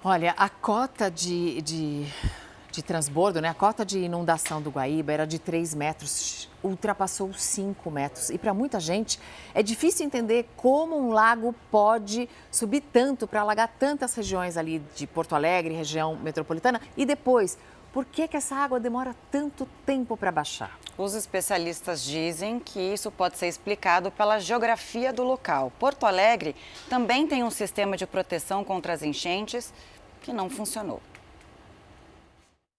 Olha, a cota de transbordo, né? A cota de inundação do Guaíba era de 3 metros, ultrapassou 5 metros. E para muita gente é difícil entender como um lago pode subir tanto para alagar tantas regiões ali de Porto Alegre, região metropolitana. E depois, por que essa água demora tanto tempo para baixar? Os especialistas dizem que isso pode ser explicado pela geografia do local. Porto Alegre também tem um sistema de proteção contra as enchentes que não funcionou.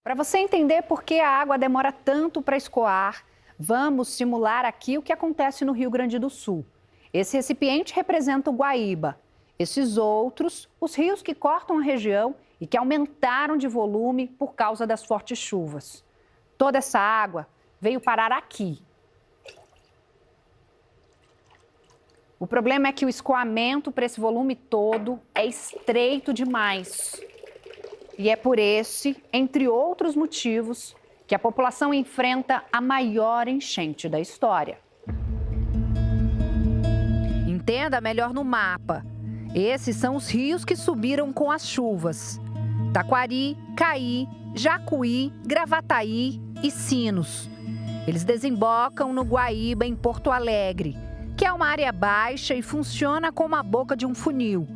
Para você entender por que a água demora tanto para escoar, vamos simular aqui o que acontece no Rio Grande do Sul. Esse recipiente representa o Guaíba. Esses outros, os rios que cortam a região e que aumentaram de volume por causa das fortes chuvas. Toda essa água veio parar aqui. O problema é que o escoamento para esse volume todo é estreito demais. E é por esse, entre outros motivos, que a população enfrenta a maior enchente da história. Entenda melhor no mapa. Esses são os rios que subiram com as chuvas: Taquari, Caí, Jacuí, Gravataí e Sinos. Eles desembocam no Guaíba, em Porto Alegre, que é uma área baixa e funciona como a boca de um funil.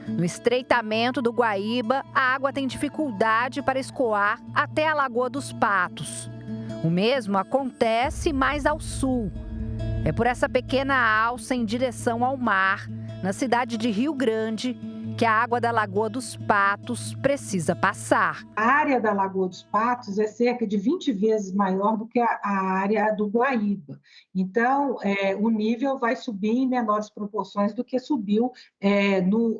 No estreitamento do Guaíba, a água tem dificuldade para escoar até a Lagoa dos Patos. O mesmo acontece mais ao sul. É por essa pequena alça em direção ao mar, na cidade de Rio Grande, que a água da Lagoa dos Patos precisa passar. A área da Lagoa dos Patos é cerca de 20 vezes maior do que a área do Guaíba. Então, o nível vai subir em menores proporções do que subiu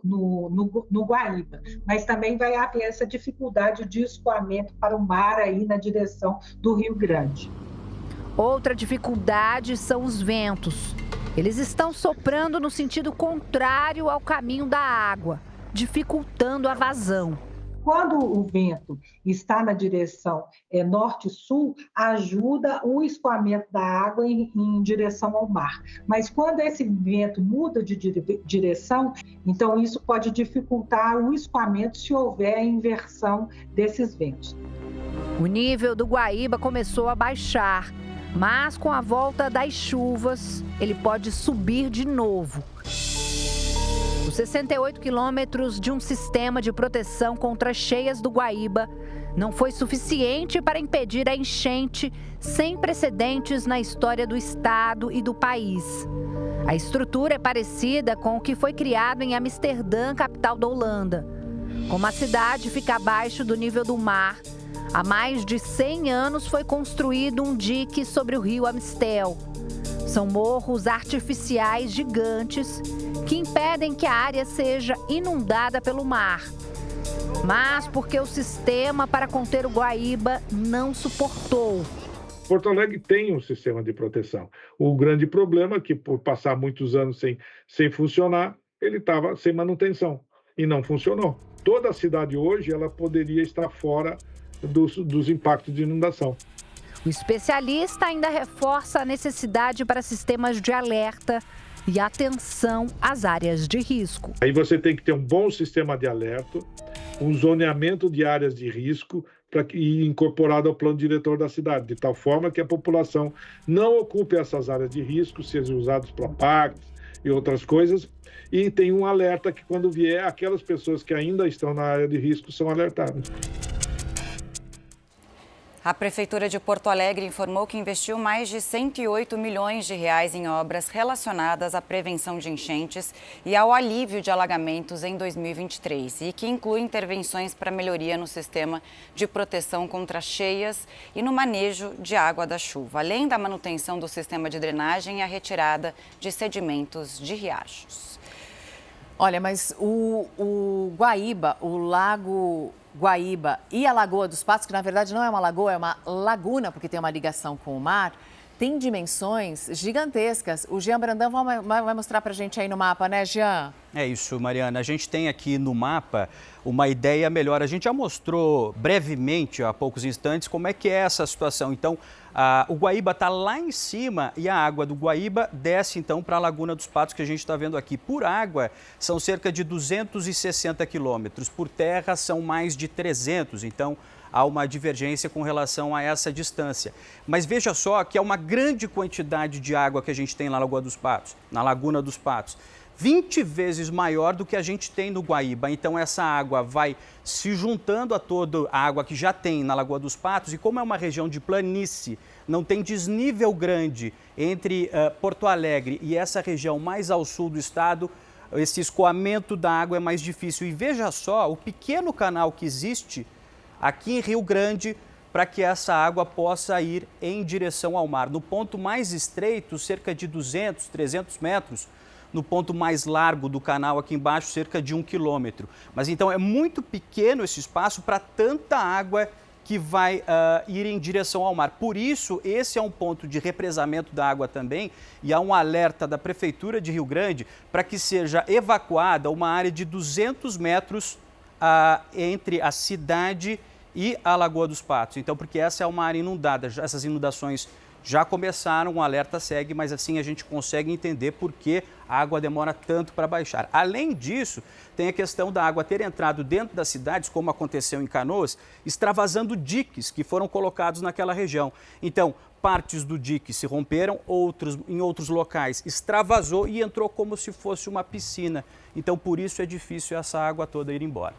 no Guaíba. Mas também vai haver essa dificuldade de escoamento para o mar aí na direção do Rio Grande. Outra dificuldade são os ventos. Eles estão soprando no sentido contrário ao caminho da água, dificultando a vazão. Quando o vento está na direção norte-sul, ajuda o escoamento da água em direção ao mar. Mas quando esse vento muda de direção, então isso pode dificultar o escoamento se houver a inversão desses ventos. O nível do Guaíba começou a baixar, mas com a volta das chuvas, ele pode subir de novo. Os 68 quilômetros de um sistema de proteção contra as cheias do Guaíba não foi suficiente para impedir a enchente sem precedentes na história do estado e do país. A estrutura é parecida com o que foi criado em Amsterdã, capital da Holanda. Como a cidade fica abaixo do nível do mar, há mais de 100 anos foi construído um dique sobre o rio Amstel. São morros artificiais gigantes que impedem que a área seja inundada pelo mar. Mas porque o sistema para conter o Guaíba não suportou. Porto Alegre tem um sistema de proteção. O grande problema é que, por passar muitos anos sem funcionar, ele estava sem manutenção e não funcionou. Toda a cidade hoje ela poderia estar fora dos impactos de inundação. O especialista ainda reforça a necessidade para sistemas de alerta e atenção às áreas de risco. Aí você tem que ter um bom sistema de alerta, um zoneamento de áreas de risco e incorporado ao plano diretor da cidade, de tal forma que a população não ocupe essas áreas de risco, sejam usadas para parques e outras coisas, e tem um alerta que quando vier, aquelas pessoas que ainda estão na área de risco são alertadas. A Prefeitura de Porto Alegre informou que investiu mais de 108 milhões de reais em obras relacionadas à prevenção de enchentes e ao alívio de alagamentos em 2023 e que inclui intervenções para melhoria no sistema de proteção contra cheias e no manejo de água da chuva, além da manutenção do sistema de drenagem e a retirada de sedimentos de riachos. Olha, mas o Guaíba, o Lago Guaíba e a Lagoa dos Patos, que na verdade não é uma lagoa, é uma laguna, porque tem uma ligação com o mar, tem dimensões gigantescas. O Jean Brandão vai mostrar pra gente aí no mapa, né, Jean? É isso, Mariana. A gente tem aqui no mapa uma ideia melhor. A gente já mostrou brevemente, há poucos instantes, como é que é essa situação. Então, o Guaíba está lá em cima e a água do Guaíba desce, então, para a Laguna dos Patos, que a gente está vendo aqui. Por água, são cerca de 260 quilômetros. Por terra, são mais de 300. Então, há uma divergência com relação a essa distância. Mas veja só que é uma grande quantidade de água que a gente tem na Lagoa dos Patos, na Laguna dos Patos. 20 vezes maior do que a gente tem no Guaíba. Então, essa água vai se juntando a toda a água que já tem na Lagoa dos Patos. E como é uma região de planície, não tem desnível grande entre Porto Alegre e essa região mais ao sul do estado, esse escoamento da água é mais difícil. E veja só o pequeno canal que existe aqui em Rio Grande para que essa água possa ir em direção ao mar. No ponto mais estreito, cerca de 200, 300 metros, no ponto mais largo do canal aqui embaixo, cerca de 1 quilômetro. Mas então é muito pequeno esse espaço para tanta água que vai ir em direção ao mar. Por isso, esse é um ponto de represamento da água também e há um alerta da Prefeitura de Rio Grande para que seja evacuada uma área de 200 metros entre a cidade e a Lagoa dos Patos. Então, porque essa é uma área inundada, essas inundações já começaram, o alerta segue, mas assim a gente consegue entender por que a água demora tanto para baixar. Além disso, tem a questão da água ter entrado dentro das cidades, como aconteceu em Canoas, extravasando diques que foram colocados naquela região. Então, partes do dique se romperam, em outros locais extravasou e entrou como se fosse uma piscina. Então, por isso é difícil essa água toda ir embora.